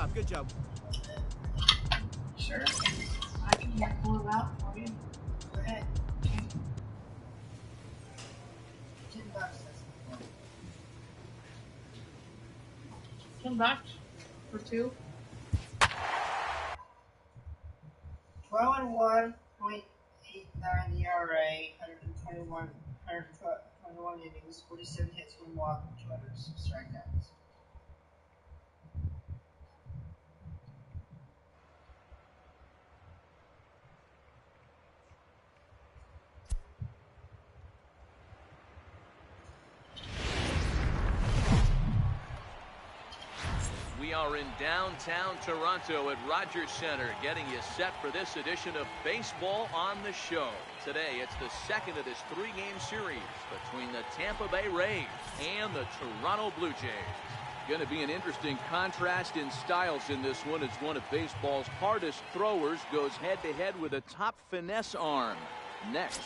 job. Good job. Sure. I can pull it out for you. Go ahead. $10. $10 for two. 12-1.89 ERA, 121 innings, 47 hits, 1 walk, 206 strikeouts. We are in downtown Toronto at Rogers Center, getting you set for this edition of Baseball on the Show. Today, it's the second of this 3-game series between the Tampa Bay Rays and the Toronto Blue Jays. Going to be an interesting contrast in styles in this one, as one of baseball's hardest throwers goes head-to-head with a top finesse arm. Next,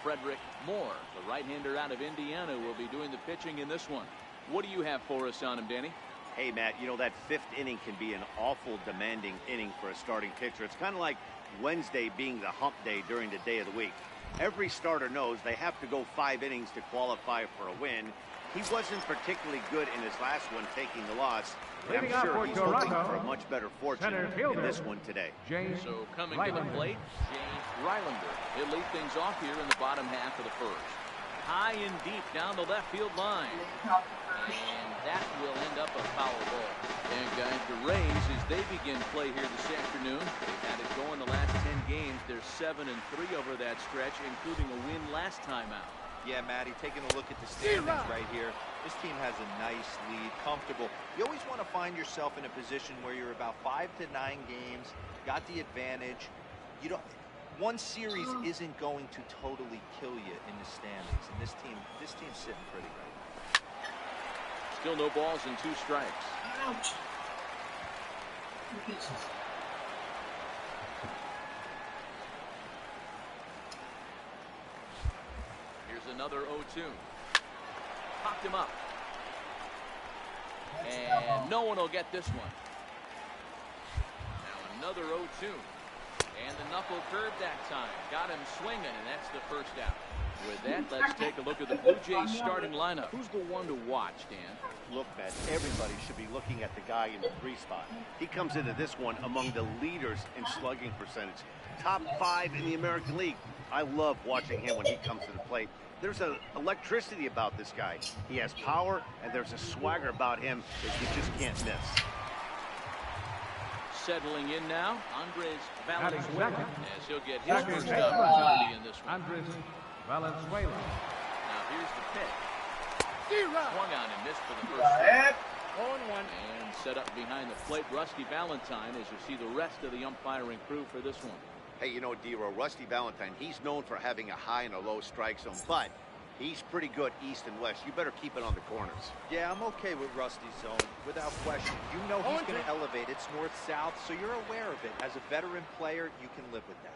Frederick Moore, the right-hander out of Indiana, will be doing the pitching in this one. What do you have for us on him, Danny? Hey, Matt, you know, that 5th inning can be an awful demanding inning for a starting pitcher. It's kind of like Wednesday being the hump day during the day of the week. Every starter knows they have to go 5 innings to qualify for a win. He wasn't particularly good in his last one, taking the loss. And I'm sure he's hoping for a much better fortune in this one today. So coming to the plate, James Rylander. He'll lead things off here in the bottom half of the first. High and deep down the left field line. And that will end up a foul ball. And guys, the Rays, as they begin play here this afternoon, they've had it going the last 10 games. They're 7-3 over that stretch, including a win last time out. Yeah, Matty, taking a look at the standings right here. This team has a nice lead, comfortable. You always want to find yourself in a position where you're about 5 to 9 games, got the advantage. You don't. One series isn't going to totally kill you in the standings, and this team's sitting pretty right. Still no balls and 2 strikes. Ouch. 2 pitches. Here's another 0-2. Popped him up. And no one will get this one. Now another 0-2. And the knuckle curve that time. Got him swinging, and that's the first out. With that, let's take a look at the Blue Jays starting lineup. Who's the one to watch, Dan? Look, Matt, everybody should be looking at the guy in the 3 spot. He comes into this one among the leaders in slugging percentage. Top 5 in the American League. I love watching him when he comes to the plate. There's an electricity about this guy. He has power, and there's a swagger about him that you just can't miss. Settling in now, Andres Valenzuela, as he'll get his first opportunity in this one. Andres Valenzuela. Now here's the pitch. Swung on and missed for the first time. 0-1. And set up behind the plate, Rusty Valentine, as you see the rest of the umpiring crew for this one. Hey, you know, D-Row, Rusty Valentine, he's known for having a high and a low strike zone, but he's pretty good east and west. You better keep it on the corners. Yeah, I'm okay with Rusty's zone, without question. You know he's going to elevate. It's north-south, so you're aware of it. As a veteran player, you can live with that.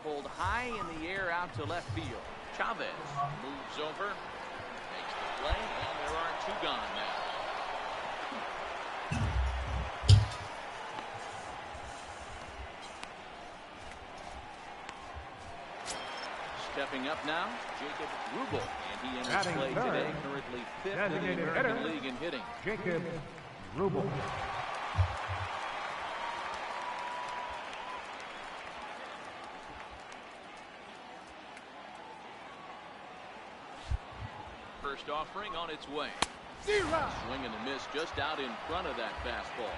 Pulled high in the air out to left field. Chavez moves over, makes the play, and there are 2 gone now. Stepping up now, Jacob Rubel, and he enters play today, currently 5th in the American League in hitting. Jacob Rubel. First offering on its way. Swing and a miss just out in front of that fastball.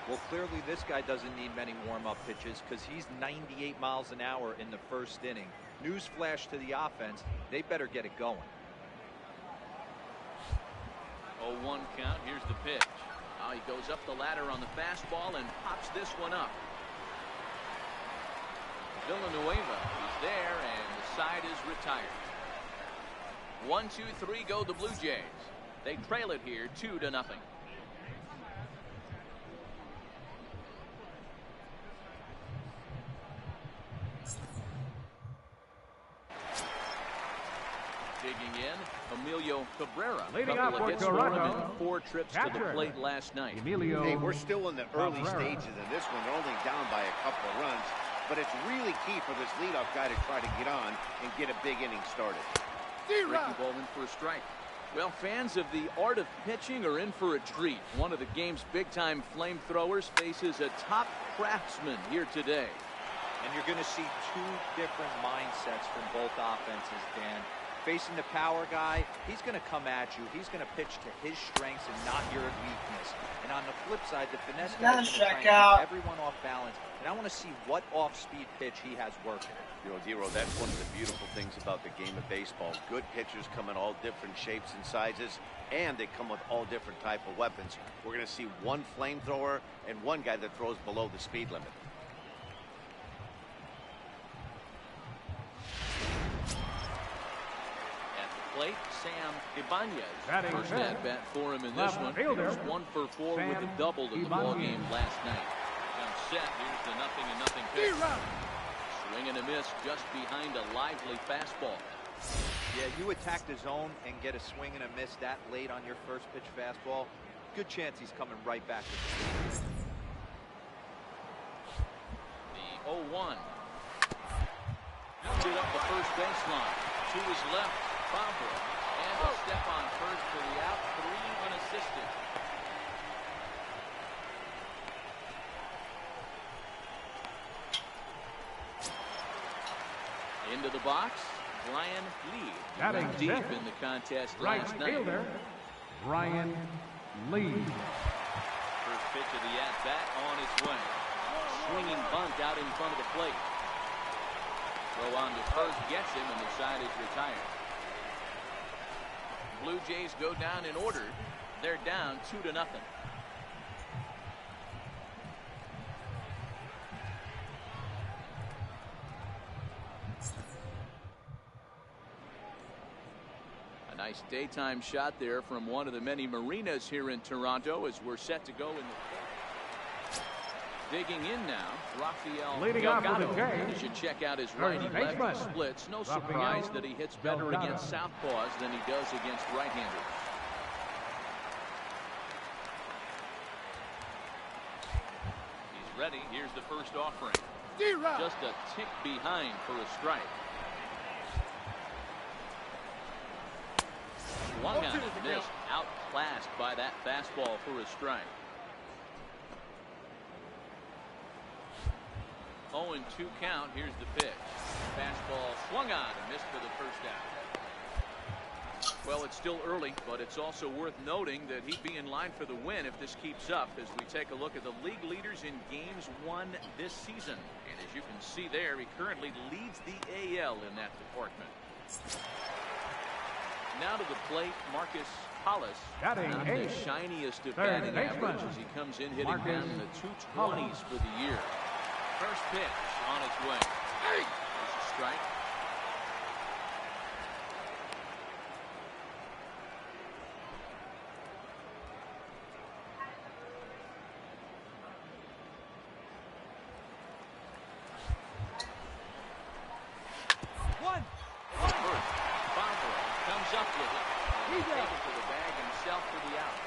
Well, clearly this guy doesn't need many warm-up pitches because he's 98 miles an hour in the first inning. Newsflash to the offense, they better get it going. 0-1 count. Here's the pitch. Now he goes up the ladder on the fastball and pops this one up. Villanueva is there, and the side is retired. 1-2-3 go the Blue Jays. They trail it here 2-0. Digging in, Emilio Cabrera. Leading Couple off of for hits for him Toronto, in 4 trips to the catcher, plate last night. Emilio Hey, we're still in the early Cabrera. stages of this one. They're only down by a couple of runs, but it's really key for this leadoff guy to try to get on and get a big inning started. Ricky Bowman for a strike. Well, fans of the art of pitching are in for a treat. One of the game's big-time flamethrowers faces a top craftsman here today. And you're going to see two different mindsets from both offenses, Dan. Facing the power guy, he's going to come at you. He's going to pitch to his strengths and not your weakness. And on the flip side, the finesse guy is going to try and keep everyone off balance. And I want to see what off-speed pitch he has working. You know, Dero, that's one of the beautiful things about the game of baseball. Good pitchers come in all different shapes and sizes, and they come with all different type of weapons. We're going to see one flamethrower and one guy that throws below the speed limit. Plate, Sam Ibanez. Batting First fifth. at bat for him in this Left one. fielder, He was 1 for 4 with a Sam double in the Ibanez. ball game last night. Now set. Here's the 0-0 pitch. Swing and a miss just behind a lively fastball. Yeah, you attack the zone and get a swing and a miss that late on your first pitch fastball. Good chance he's coming right back to the The 0-1. Get up the first baseline. To his left, Bauer. And a step on first for the out. 3 unassisted. Into the box, Brian Lee. Batting Deep fifth. in the contest Right last night. fielder, Brian Lee. First pitch of the at-bat on its way. Swinging bunt out in front of the plate. Throw on to first gets him, and the side is retired. Blue Jays go down in order. They're down 2-0. A nice daytime shot there from one of the many marinas here in Toronto as we're set to go in the digging in now, Rafael Leading off Delgado. for the Jays, You should check out his third righty-lefty baseman, splits. No Rafael surprise that he hits better Delgado. against southpaws than he does against right-handers. He's ready. Here's the first offering. Just a tick behind for a strike. Swung on and missed. Outclassed by that fastball for a strike. 0-2 count. Here's the pitch. Fastball swung on and missed for the first out. Well, it's still early, but it's also worth noting that he'd be in line for the win if this keeps up as we take a look at the league leaders in games won this season. And as you can see there, he currently leads the AL in that department. Now to the plate, Marcus Hollis. Batting Not eighth. the shiniest of Third batting baseman. average as he comes in hitting Marcus down in the 220s Hollis. for the year. First pitch on its way. There's a strike. First, Bauer comes up with it. And he'll take it to the bag himself for the out.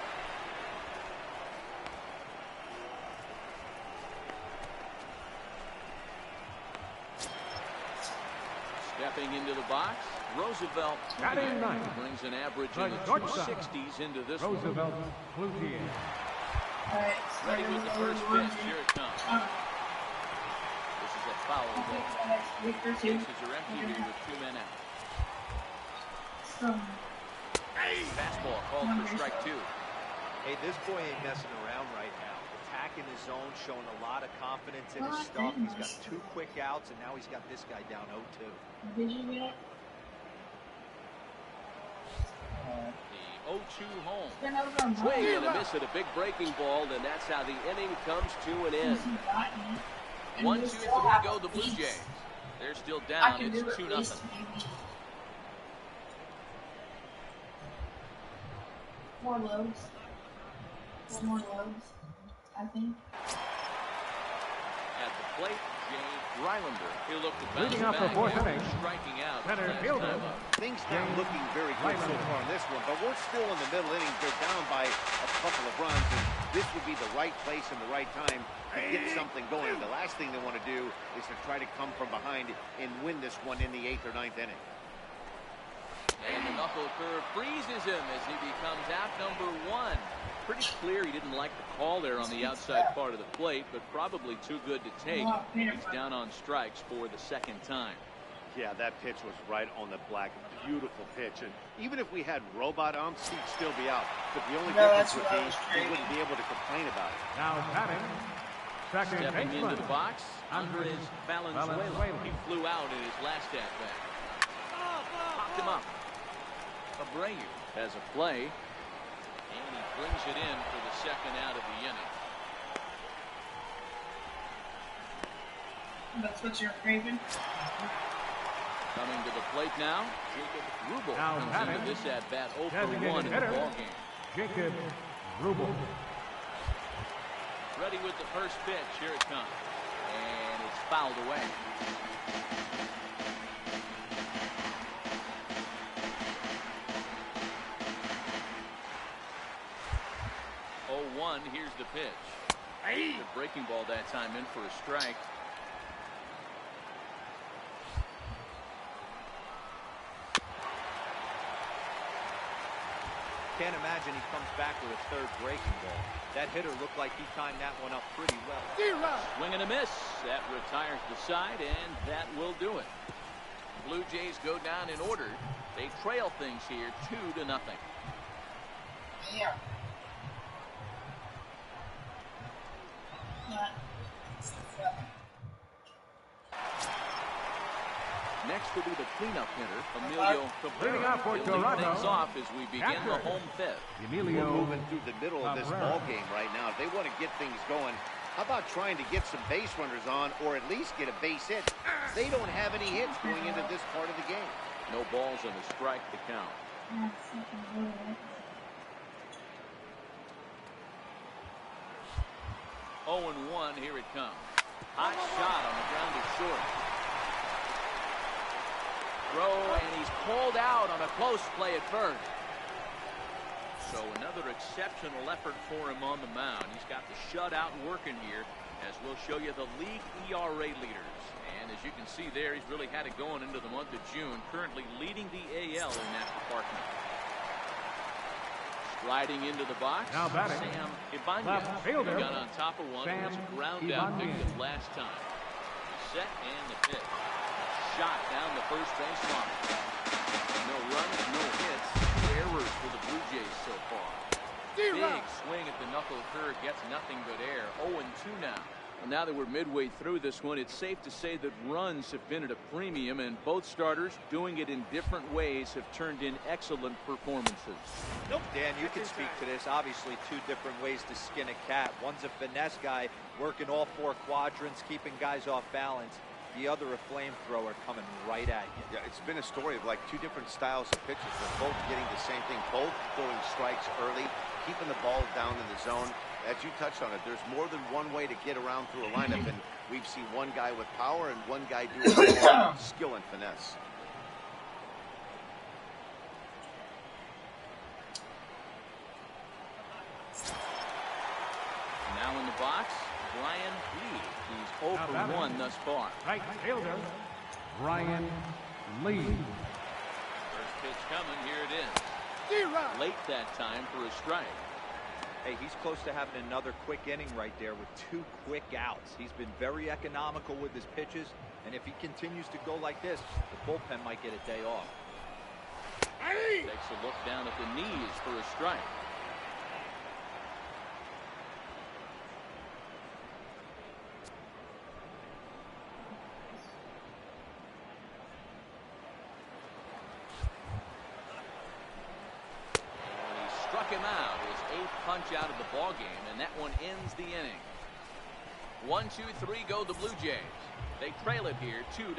Stepping into the box, Roosevelt Batting ninth. brings an average The in the shortstop, 260s into this one. Roosevelt Cloutier. Alright, Ready with the first pitch. Here it comes. This is a foul ball. week or two. Bases are empty here with 2 men out. Some Fastball called for strike 2. Hey, this boy ain't messing around right now. Attacking his zone, showing a lot of confidence in his stuff. He's got 2 quick outs, and now he's got this guy down 0-2. Did you get it? The 0-2 home. Then I was on Swing and a miss at a big breaking ball, and that's how the inning comes to an end. 1, 2, 3 go the Blue Jays. They're still I down. can It's do it 2-0. at least maybe 4 loads. 4 more loads, I think. At the plate, Jay Rylander. He'll look to bounce Leading off the back fourth after inning, striking out center last fielder. time up. Things not looking very good so far in this one, but we're still in the middle innings. They're down by a couple of runs, and this would be the right place and the right time to get something going. The last thing they want to do is to try to come from behind and win this one in the 8th or 9th inning. And the knuckle curve freezes him as he becomes out number 1. Pretty clear he didn't like the call there on the outside part of the plate, but probably too good to take. He's down on strikes for the second time. Yeah, that pitch was right on the black. Beautiful pitch. And even if we had robot umps, he'd still be out. But the only difference would be he wouldn't be able to complain about it. Now batting, second Stepping into the baseman, box, Andres Andres Valenzuela. Valenzuela. He flew out in his last at-bat. Popped him up. Abreu has a play, and he brings it in for the second out of the inning. That's what you're craving? Coming to the plate now, Jacob Rubel Now comes batting, into this at-bat 0 for designated 1 in the hitter, ballgame. Jacob Rubel. Ready with the first pitch. Here it comes. And it's fouled away. Here's the pitch. The breaking ball that time in for a strike. Can't imagine he comes back with a third breaking ball. That hitter looked like he timed that one up pretty well. Swing and a miss. That retires the side, and that will do it. Blue Jays go down in order. They trail things here 2-0. Yeah. Next will be the cleanup hitter, Emilio Leading Cabrera. off for He'll lead Toronto, things off as we begin the catcher, home fifth. We're Emilio moving through the middle of this Cabrera. ball game right now. If they want to get things going, how about trying to get some base runners on, or at least get a base hit? They don't have any hits going into this part of the game. No balls and a strike to count. 0-1, here it comes. Hot shot on the ground to short. Throw, and he's pulled out on a close play at first. So another exceptional effort for him on the mound. He's got the shutout working here, as we'll show you the league ERA leaders. And as you can see there, he's really had it going into the month of June, currently leading the AL in that department. Riding into the box, Now batting, Sam Ibanez. left fielder, He got on top of one. It was a Sam ground out picked Ibanez. up last time. Set and the pitch. Shot down the first base line. No runs, no hits, no errors for the Blue Jays so far. Big swing at the knuckle curve, gets nothing but air. 0-2 now. Well, now that we're midway through this one, it's safe to say that runs have been at a premium, and both starters, doing it in different ways, have turned in excellent performances. Nope, Dan, you can speak to this. Obviously, two different ways to skin a cat. One's a finesse guy, working all four quadrants, keeping guys off balance. The other, a flamethrower coming right at you. Yeah, it's been a story of like two different styles of pitches. They're both getting the same thing, both throwing strikes early, keeping the ball down in the zone. As you touched on it, there's more than one way to get around through a lineup, and we've seen one guy with power and one guy doing skill and finesse. Now in the box, Brian Lee. He's 0 Now for batting, 1 thus far. right fielder, Brian Lee. First pitch coming, here it is. Late that time for a strike. Hey, he's close to having another quick inning right there with two quick outs. He's been very economical with his pitches, and if he continues to go like this, the bullpen might get a day off. Takes a look down at the knees for a strike. Struck him out, his 8th punch out of the ball game, and that one ends the inning. 1-2-3 go the Blue Jays. They trail it here 2-0.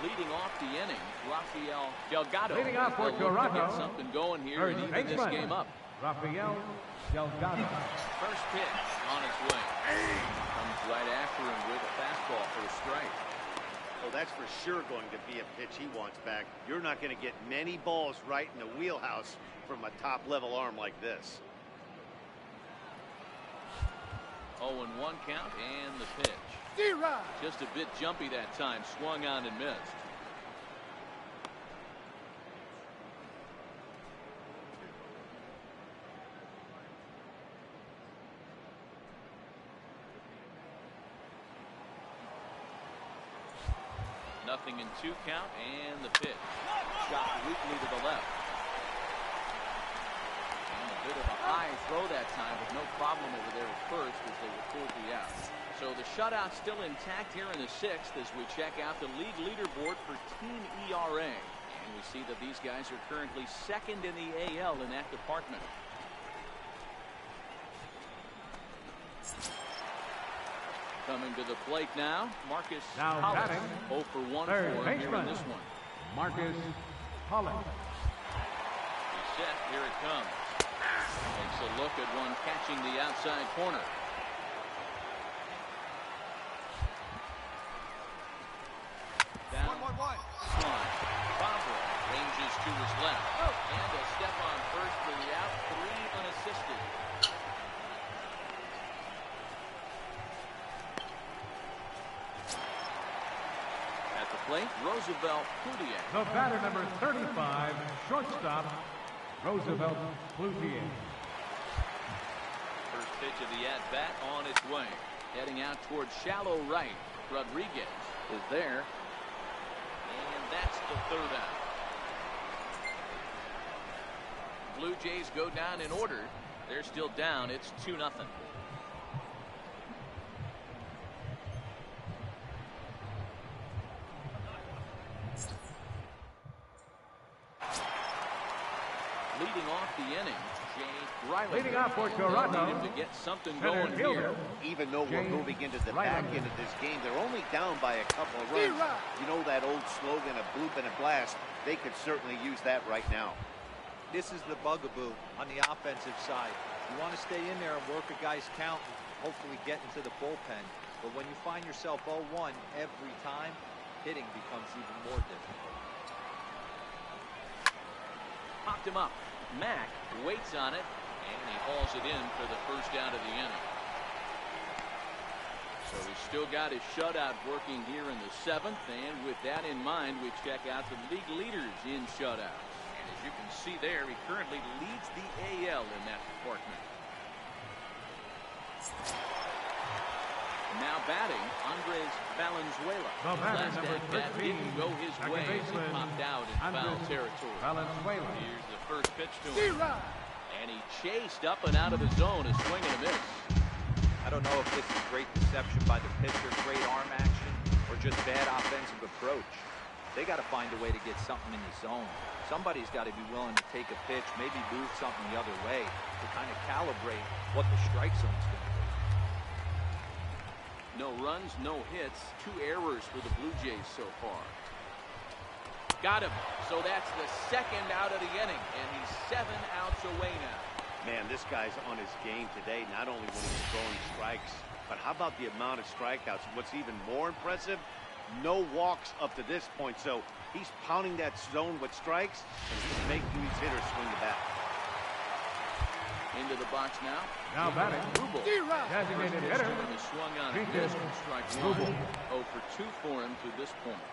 Leading off the inning, Rafael Delgado. Leading off for They'll look to get Toronto, something going here first and even this baseman, game up. Rafael Delgado. First pitch on its way. Comes right after him with a fastball for a strike. Oh, that's for sure going to be a pitch he wants back. You're not going to get many balls right in the wheelhouse from a top-level arm like this. 0-1 count and the pitch. Just a bit jumpy that time. Swung on and missed. Nothing in 2 count and the pitch. Shot weakly to the left. And a bit of a high throw that time, but no problem over there at first as they record the out. So the shutout still intact here in the 6th as we check out the league leaderboard for team ERA. And we see that these guys are currently 2nd in the AL in that department. Coming to the plate now, Marcus Now Hollis. batting, 0 for 1 for third him here in baseman, this one. Marcus Hollis. He's set. Here it comes. Takes a look at one catching the outside corner. Down. Slide. Bobber ranges to his left. And a step on first for the out. 3 unassisted. At the plate, Roosevelt Cloutier. The batter number 35, shortstop, Roosevelt Cloutier. First pitch of the at-bat on its way. Heading out towards shallow right. Rodriguez is there. And that's the 3rd out. Blue Jays go down in order. They're still down. It's 2-0. Leading off the inning, Jay Riley. Leading off for Toronto, Need him to get something center going fielder, here. Even though we're Jay moving into the Riley. back end of this game, they're only down by a couple of runs. You know that old slogan, a bloop and a blast? They could certainly use that right now. This is the bugaboo on the offensive side. You want to stay in there and work a guy's count and hopefully get into the bullpen. But when you find yourself 0-1 every time, hitting becomes even more difficult. Popped him up. Mack waits on it, and he hauls it in for the first out of the inning. So he's still got his shutout working here in the 7th, and with that in mind, we check out the league leaders in shutouts. And as you can see there, he currently leads the AL in that department. Now batting, Andres Valenzuela. The batter, Last number at-bat 13, didn't go his second way as he baseman, popped out in foul Andres territory. Valenzuela. Here's the first pitch to him. And he chased up and out of the zone, a swing and a miss. I don't know if this is great deception by the pitcher, great arm action, or just bad offensive approach. They got to find a way to get something in the zone. Somebody's got to be willing to take a pitch, maybe move something the other way to kind of calibrate what the strike zone's going to be. No runs, no hits, 2 errors for the Blue Jays so far. Got him. So that's the 2nd out of the inning, and he's 7 outs away now. Man, this guy's on his game today, not only when he's throwing strikes, but how about the amount of strikeouts? What's even more impressive, no walks up to this point. So he's pounding that zone with strikes, and he's making these hitters swing the bat. Into the box now. Now batting, Rubel. designated First pitch hitter, to him is swung on and Jacob missed for strike 1. Rubel. 0 for 2 for him to this point.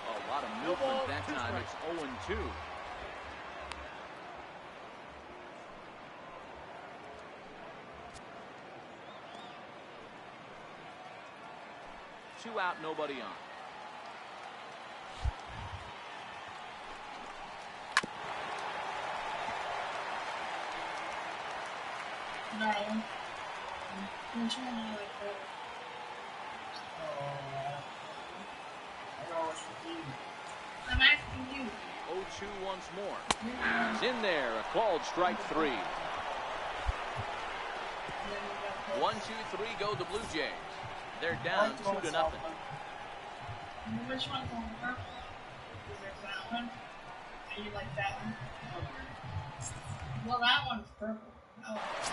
A lot of movement that time. It's 0-2. Two out, nobody on. Ryan. I'm trying to like that. I'm asking you. 0-2 once more. He's in there. A called strike 3. 1, 2, 3 go the Blue Jays. They're down 2-0. Which one's on purple? Is there that one? Do you like that one? Well, that one's purple.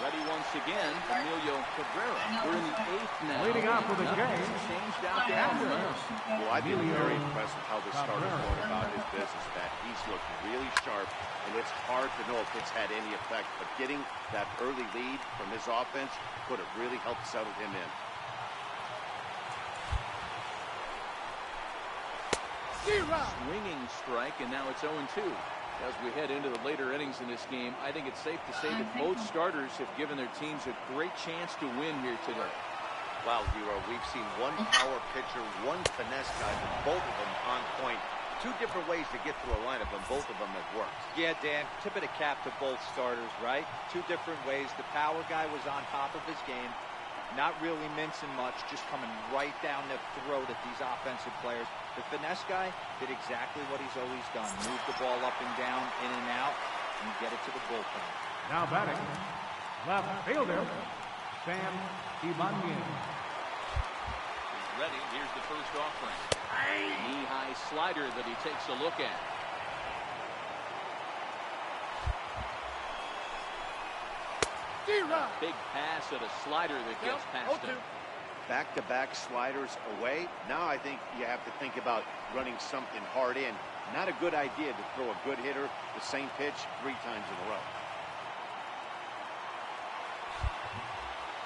Ready once again, Emilio Cabrera. We're in the 8th now. Leading off for the Jays, changed out there on the mound. Well, I've been very impressed with how the starter's going about his business, Matt. He's looked really sharp, and it's hard to know if it's had any effect. But getting that early lead from his offense could have really helped settle him in. Swinging strike, and now it's 0-2. As we head into the later innings in this game, I think it's safe to say that both starters have given their teams a great chance to win here today. Wow, Hero, we've seen one power pitcher, one finesse guy, but both of them on point. Two different ways to get through a lineup, and both of them have worked. Yeah, Dan, tip of the cap to both starters, right? Two different ways. The power guy was on top of his game, not really mincing much, just coming right down the throat at these offensive players. The finesse guy did exactly what he's always done. Move the ball up and down, in and out, and get it to the bullpen. Now batting, left fielder, Sam Ibanez. He's ready. Here's the first offering. Knee-high slider that he takes a look at. A big pass at a slider that gets past him. Back-to-back sliders away. Now I think you have to think about running something hard in. Not a good idea to throw a good hitter the same pitch 3 times in a row.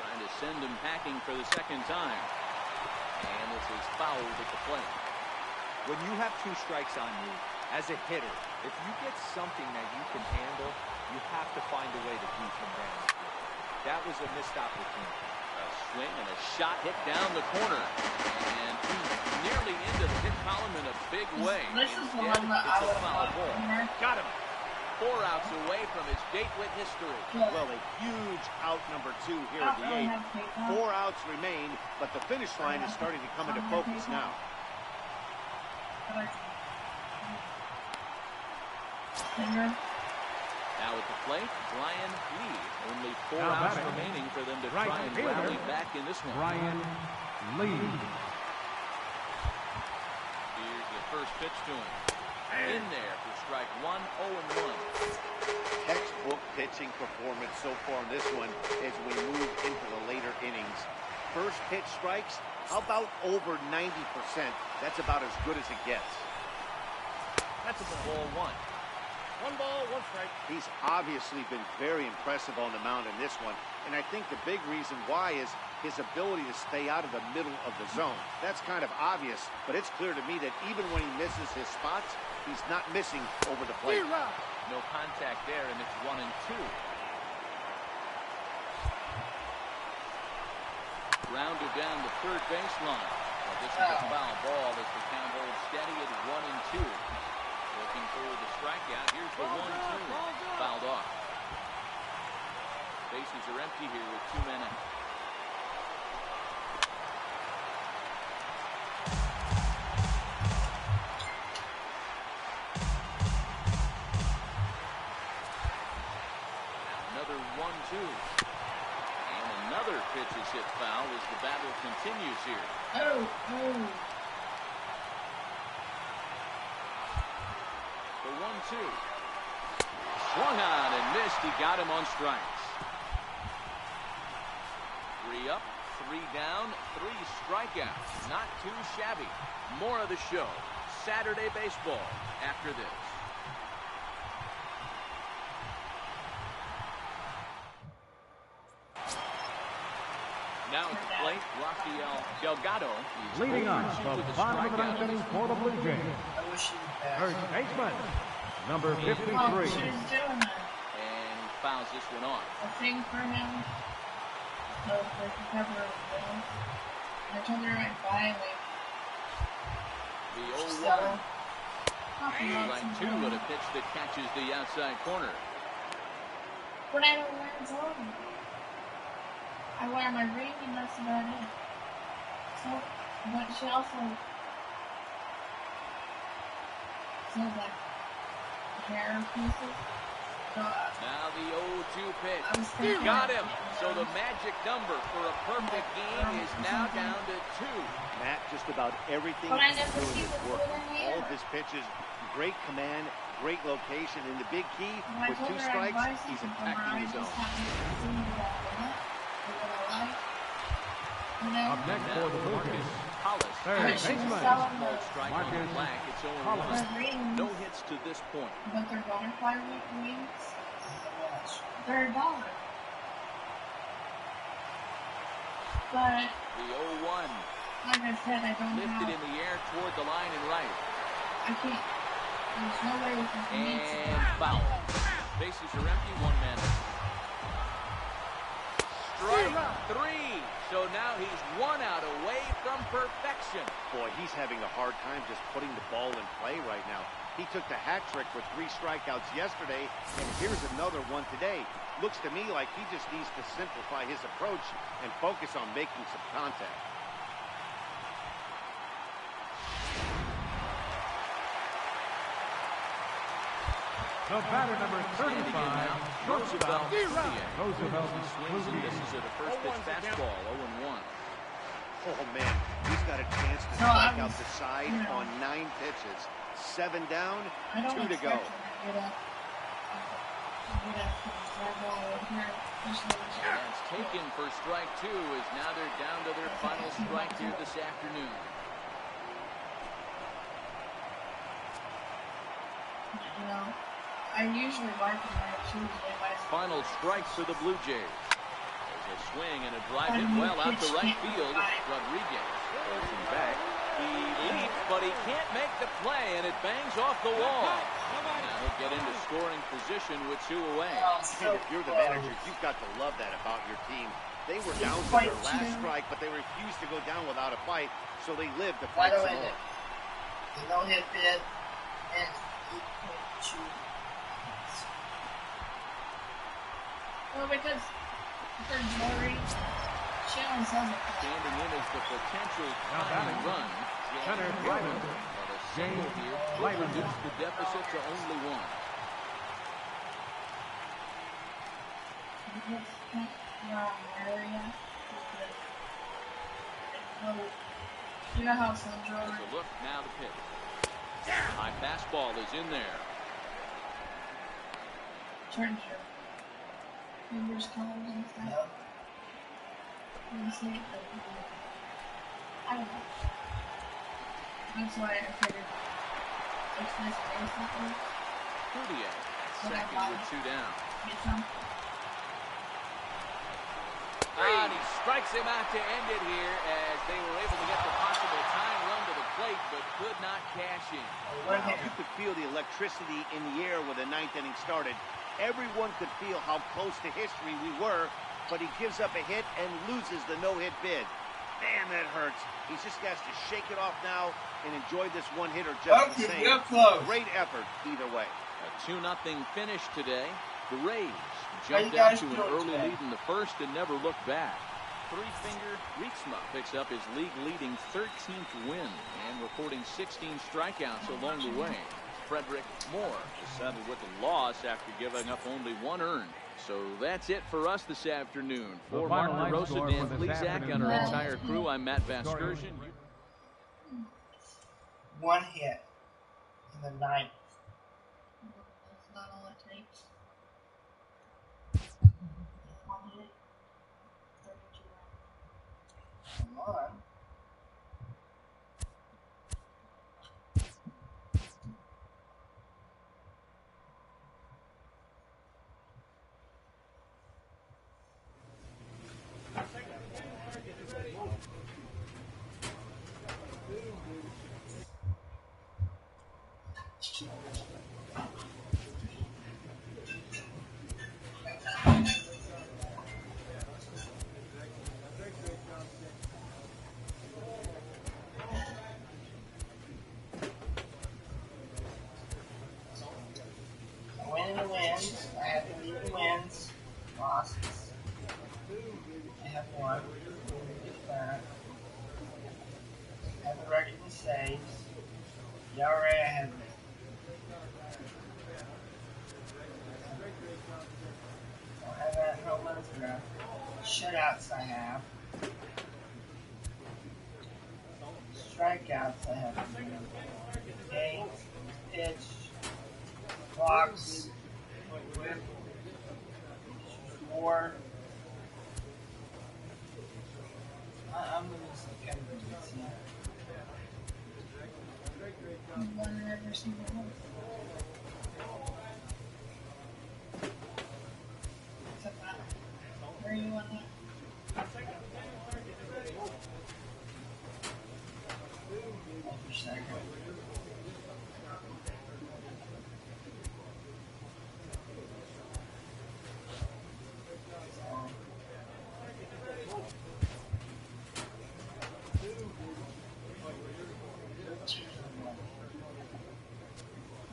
Trying to send him packing for the second time. And this is fouled at the plate. When you have 2 strikes on you, as a hitter, if you get something that you can handle, you have to find a way to beat him down. That was a missed opportunity. A swing and a shot hit down the corner. And he's nearly into the hit column in a big way. This is the Instead, one that I it's a would foul have ball. Got him. 4 outs away from his date with history. Well, a huge out number 2 here at the 8th. 4 outs remain, but the finish line is starting to come into focus now. Now at the plate, Brian Lee. Only 4 Now outs batting. remaining for them to Right try and fielder, rally back in this one. Brian Lee. Here's the first pitch to him. In there for strike 1, 0-1. Textbook pitching performance so far in this one as we move into the later innings. First pitch strikes, how about over 90%? That's about as good as it gets. That's a ball 1. 1 ball, 1 strike. He's obviously been very impressive on the mound in this one, and I think the big reason why is his ability to stay out of the middle of the zone. That's kind of obvious, but it's clear to me that even when he misses his spots, he's not missing over the plate. No contact there, and it's 1-2. Grounded down the third baseline. Well, this is a foul ball as the count holds steady at 1-2. Looking for the strikeout. Here's the 1-2. Fouled off. Bases are empty here with 2 men out. Another 1-2. And another pitch is hit foul as the battle continues here. The 1-2. Swung on and missed. He got him on strikes. 3 up, 3 down, 3 strikeouts. Not too shabby. More of the show. Saturday baseball after this. Now at the plate, Rafael Delgado. He's Leading off 0-2 the with a bottom of the strikeout. ninth inning for the Blue Jays. I wish he was First baseman, number 53. Oh, she was doing that. And he fouls this one off. A thing for him. So they can cover it with him. I told her I'd buy like The 0-1. so. Strike 2 with a pitch that catches the outside corner. But I don't wear his own. I wear my ring and that's about it. So, but she also sells like hair pieces. Now the 0-2 pitch. thinking Got him. So the magic number for a perfect game is now down to 2. Matt, just about everything But I he's never doing see is the working. blue in the All of air. his pitches, great command, great location, and the big key, When I with told 2 her I'd strikes, buy he's something from her, attacking I his just zone. happened to see that in it, or what I like. You know? Up next for the Blue Jays, Hollis. third But she was baseman, selling Called strike on the Marcus flag. It's 0-1. Hollis. her rings, No hits to this point. but they're butterfly rings. They're $1. But, The 0-1 like I said, I don't lifted have, in the air toward the line and right. I can't, there's no way for me to. And foul. Bases are empty, 1 man. Strike 3. So now he's 1 out away from perfection. Boy, he's having a hard time just putting the ball in play right now. He took the hat trick with 3 strikeouts yesterday, and here's another one today. Looks to me like he just needs to simplify his approach and focus on making some contact. The batter number 35, Roosevelt. shortstop, Roosevelt Swings and misses at a first pitch fastball, 0-1. Oh, man, he's got a chance to No, strike I out was- the side yeah. on 9 pitches. 7 down, I don't 2 to go. expect him to get up. Get up to the fly ball over here, especially when she- That's taken for strike 2 as now they're down to their final strike here this afternoon. You know, I usually like him on Tuesday, but Final strike for the Blue Jays. There's a swing and a drive hit And well out to pitch right can't field. fly. Rodriguez goes him back. He leaps, but he can't make the play, and it bangs off the wall. Now he'll get into scoring position with 2 away. And if you're the manager, you've got to love that about your team. They were down to Fight their last you. strike, but they refused to go down without a fight, so they lived to By fight the some way, more. the no-hit bid and 8.2. well, because for Jory, she only sells it. Standing in as the potential Now tying batting. run. Center James fielder, But a single James here will Lyman. reduce the deficit to only 1. Because it's not around my area. Because no, you know how some There's Jory. a look, now the pitch. High fastball is in there. Turns your fingers colors and stuff. You see it, but I don't know. That's why I figured it's nice basically. Courtier, second with 2 down. Get some. And he strikes him out to end it here as they were able to get the possible tying run to the plate, but could not cash in. One Wow, hit. you could feel the electricity in the air when the 9th inning started. Everyone could feel how close to history we were, but he gives up a hit and loses the no-hit bid. Man, that hurts. He just has to shake it off now and enjoy this one-hitter just the Okay, same. you're close. Great effort either way. A 2-0 finish today. The Rays How you jumped out guys to an doing early today? lead in the first and never looked back. Three-finger Rietsma picks up his league-leading 13th win and recording 16 strikeouts along the way. Frederick Moore is settled with a loss after giving up only 1 earned. So that's it for us this afternoon. For The Mark final DeRosa, score Dan for this Plesac, and our afternoon. entire crew, I'm Matt Vasgersian. One hit in the 9th. That's not all it takes. One hit, 32 runs. Come on. Winning wins. I have to leave the wins. Losses. I have 1. Get that. I have the record in saves. ERA I have Those are shutouts I have. Strikeouts I have. Games, pitch, walks, score. I'm going to say kind of busy. You've won every single one. Except that. Where you won that? Every second.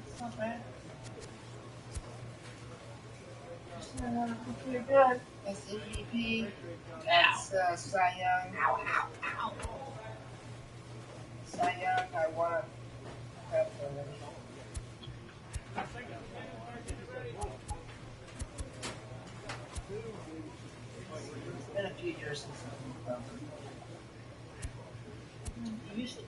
It's not bad. I want to be pretty good. That's MVP. That's Cy Young. Cy Young, I won a cup already. It's been a few years since I've been covered. You used to.